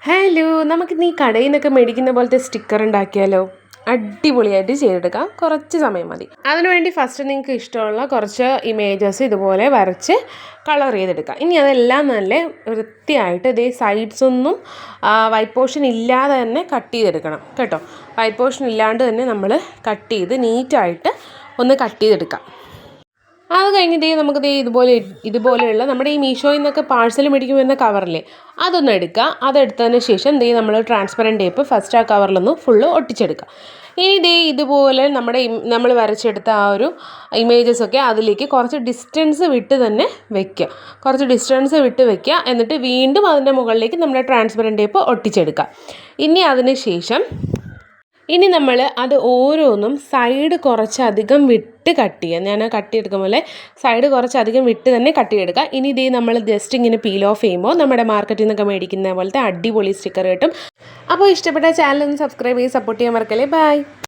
Hello, നമുക്കിന്ന് ഈ കടയിൽ നിന്നൊക്കെ മേടിക്കുന്ന പോലത്തെ സ്റ്റിക്കർ ഉണ്ടാക്കിയാലോ? അടിപൊളിയായിട്ട് ചെയ്തെടുക്കാം. കുറച്ച് സമയം മതി. അതിനുവേണ്ടി ഫസ്റ്റ് നിങ്ങൾക്ക് ഇഷ്ടമുള്ള കുറച്ച് ഇമേജസ് ഇതുപോലെ വരച്ച് കളർ ചെയ്തെടുക്കാം. ഇനി അതെല്ലാം നല്ല വൃത്തിയായിട്ട് ഇതേ സൈഡ്സൊന്നും വൈറ്റ് പോർഷൻ ഇല്ലാതെ തന്നെ കട്ട് ചെയ്തെടുക്കണം കേട്ടോ. വൈറ്റ് പോർഷൻ ഇല്ലാണ്ട് തന്നെ നമ്മൾ കട്ട് ചെയ്ത് നീറ്റായിട്ട് ഒന്ന് കട്ട് ചെയ്തെടുക്കാം. അത് കഴിഞ്ഞ് നമുക്ക് ഇതുപോലെയുള്ള നമ്മുടെ ഈ മീഷോയിൽ നിന്നൊക്കെ പാഴ്സൽ മേടിക്കുമ്പോൾ വരുന്ന കവറില്ലേ, അതൊന്ന് എടുക്കുക. അതെടുത്തതിന് ശേഷം നമ്മൾ ട്രാൻസ്പെറൻറ്റ് ടേപ്പ് ഫസ്റ്റ് ആ കവറിലൊന്ന് ഫുള്ള് ഒട്ടിച്ചെടുക്കുക. ഇനി ഇതുപോലെ നമ്മൾ വരച്ചെടുത്ത ആ ഒരു ഇമേജസൊക്കെ അതിലേക്ക് കുറച്ച് ഡിസ്റ്റൻസ് വിട്ട് തന്നെ വയ്ക്കുക. എന്നിട്ട് വീണ്ടും അതിൻ്റെ മുകളിലേക്ക് നമ്മുടെ ട്രാൻസ്പെറൻറ്റ് ടേപ്പ് ഒട്ടിച്ചെടുക്കുക. ഇനി നമ്മൾ അത് ഓരോന്നും സൈഡ് കുറച്ചധികം വിട്ട് കട്ട് ചെയ്യുക. ഞാൻ കട്ട് ചെയ്തെടുക്കും പോലെ സൈഡ് കുറച്ചധികം വിട്ട് തന്നെ കട്ട് ചെയ്തെടുക്കുക. ഇനി നമ്മൾ ജസ്റ്റ് ഇങ്ങനെ പീൽ ഓഫ് ചെയ്യുമ്പോൾ നമ്മുടെ മാർക്കറ്റിൽ നിന്നൊക്കെ മേടിക്കുന്ന പോലത്തെ അടിപൊളി സ്റ്റിക്കർ കിട്ടും. അപ്പോൾ ഇഷ്ടപ്പെട്ട ചാനൽ ഒന്ന് സബ്സ്ക്രൈബ് ചെയ്ത് സപ്പോർട്ട് ചെയ്യാൻ മറക്കല്ലേ. ബൈ.